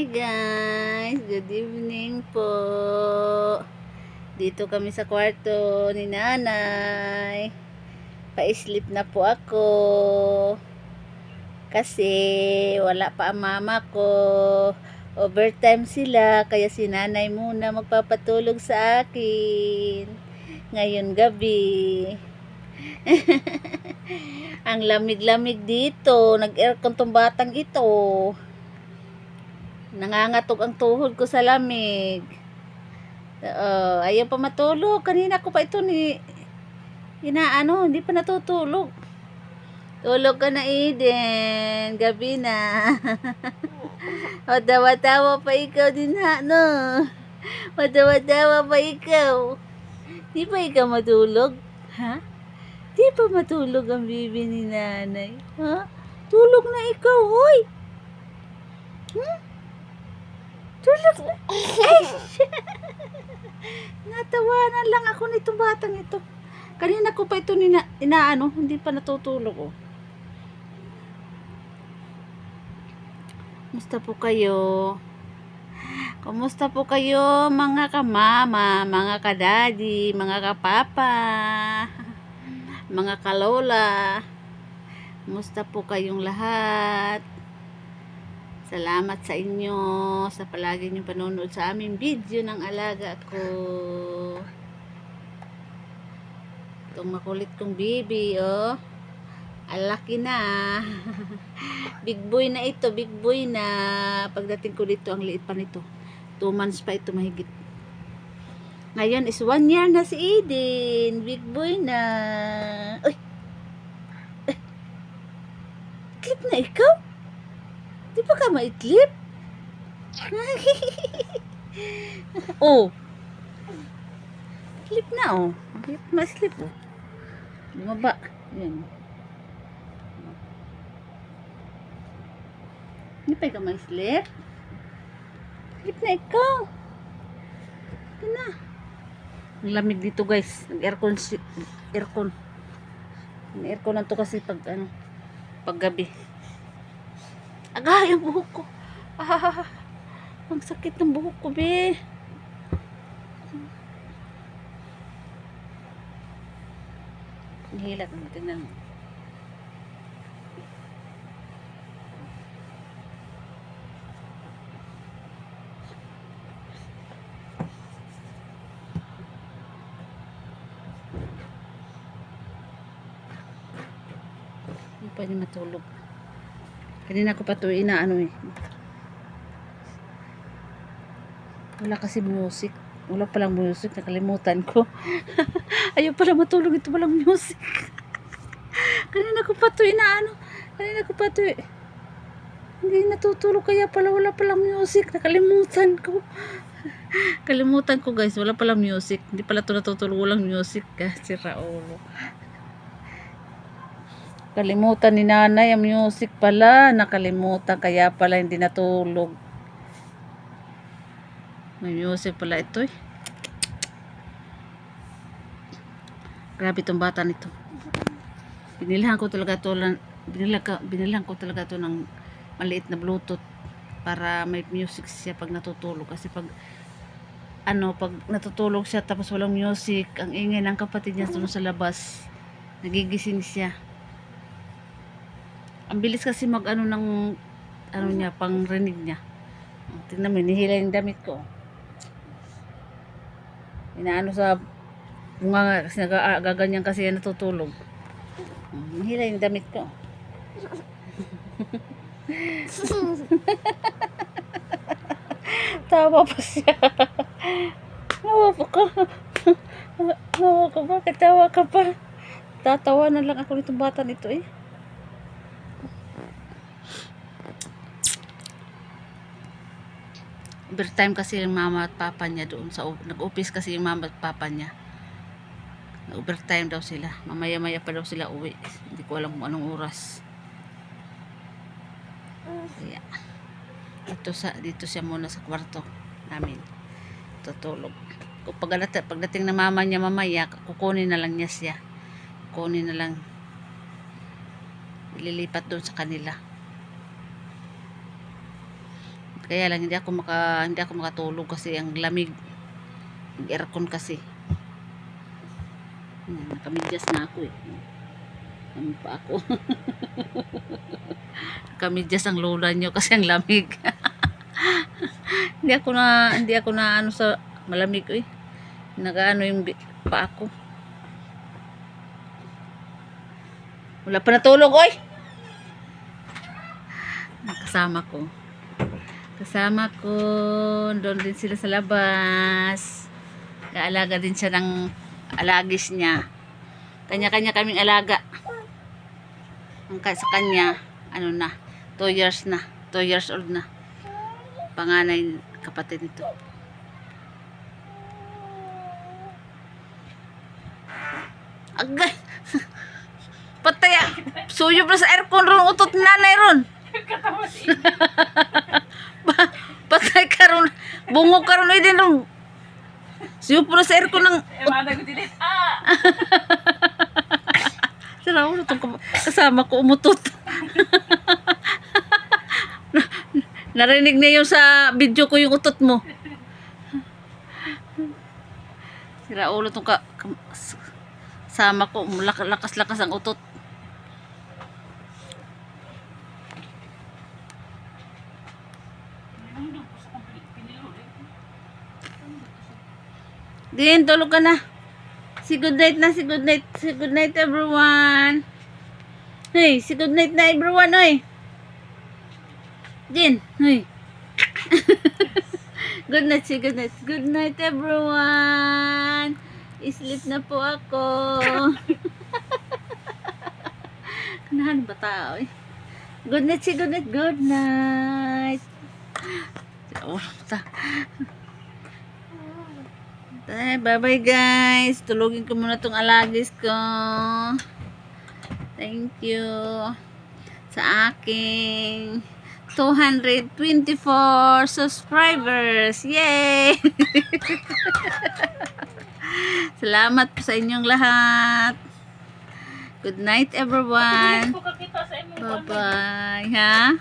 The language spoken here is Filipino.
Hi guys, good evening po. Dito kami sa kwarto ni nanay. Pa-sleep na po ako. Kasi wala pa ang mama ko. Overtime sila, kaya si nanay muna magpapatulog sa akin. Ngayon gabi. Ang lamig-lamig dito. Nag-aircon tong batang ito. Nangangatog ang tuhod ko sa lamig. Ayaw pa matulog. Kanina ko pa ito hindi pa natutulog. Tulog ka na, Eden. Gabi na. Matawa-tawa pa ikaw din no? Matawa-tawa pa ikaw. Di pa ikaw matulog? Ha? Di pa matulog ang bibi ni nanay? Ha? Tulog na ikaw, hoy! Tulog na. Natawanan lang ako nitong batang ito. Kanina ko pa ito hindi pa natutulog. Oh. Kumusta po kayo? Kumusta po kayo mga kamama, mga kadadi, mga kapapa, mga kalola? Kumusta po kayong lahat? Salamat sa inyo sa palagi niyong panonood sa aming video ng alaga ko. Itong makulit kong baby, oh. Alaki na. Big boy na ito, big boy na. Pagdating ko dito, ang liit pa nito. 2 months pa ito mahigit. Ngayon is 1 year na si Eden. Big boy na. Uy! Clip na ikaw? Di ba ka maitlip? Oh. Slip na, oh. Mas-slip, oh. Bumaba. Yan. Hindi pa ikaw ma-slip? Slip na ikaw. Ito na. Ang lamig dito, guys. Nag-aircon. Nag-aircon na to kasi pag gabi. Agay, ang buhok ko. Ang sakit ng buhok ko, be. Hilat mo, tingnan mo. Hindi pa niya matulog. Kanina ko pa ito wala kasi music. Wala palang music, nakalimutan ko. Ayaw pala matulog, ito palang music. Kanina ko pa ito hindi natutulog, kaya pala wala palang music, nakalimutan ko. Kalimutan ko, guys, wala palang music. Hindi pala ito natutulog, walang music. Kasi Raulo. Kalimutan ni nanay ang music pala. Nakalimutan, kaya pala hindi natulog. May music pala ito, eh. Grabe itong bata nito. Binilhan ko talaga ito ng maliit na Bluetooth para may music siya pag natutulog. Kasi pag natutulog siya tapos walang music, ang ingay ng kapatid niya sa labas, nagigising siya. Ang bilis kasi ng pangrinig niya. Tingnan mo, hinihila yung damit ko. Sa bunga kasi nagaganyan kasi yan natutulog. Hinihila yung damit ko. Tawa pa siya. Tawa pa ka. Tawa ka ba? Katawa ka pa. Tatawa na lang ako nitong bata nito, eh. Overtime kasi yung mama at papa niya doon nag-office kasi yung mama at papa niya. Overtime daw sila. Mamaya-maya pa daw sila uwi. Hindi ko alam kung anong oras. Kaya dito siya muna sa kwarto namin. Tutulog. Pagdating na mama niya mamaya, kukunin na lang niya siya. Kukunin na lang. Ililipat doon sa kanila. Kaya lang hindi ako makatulog kasi ang lamig. Nag-aircon kasi. Nakamidyas na ako eh. Ano pa ako? Nakamidyas ang lola nyo kasi ang lamig. Hindi ako na ano sa malamig eh. Nagaano yung pa ako. Wala pa natulog oy. Kasama ko. Doon din sila sa labas. Kaalaga din siya ng alagis niya. Kanya-kanya kaming alaga. Sa kanya, ano na, 2 years na. 2 years old na. Panganay kapatid nito. Agay! Patay ah! Suyop na sa aircon ron. Utot nanay ron. Patay ka ron. Bungog ka ron. Ay din ron. Suyop na sa aircon ng... Sira ulo itong kasama ko umutot. Narinig na yung sa video ko yung utot mo. Sira ulo itong kasama ko. Lakas-lakas ang utot. Din, tulog ka na. Si good night na, si good night. Si good night everyone. Hey, si good night na everyone, oy. Din, hey. Good night, si good night. Good night everyone. Sleep na po ako. Kanahan ba tao, eh? Good night, si good night. Good night. Bye-bye guys. Tulogin ko muna tong alagis ko. Thank you sa aking 224 subscribers. Yay! Salamat po sa inyong lahat. Good night everyone. Bye-bye. Ha?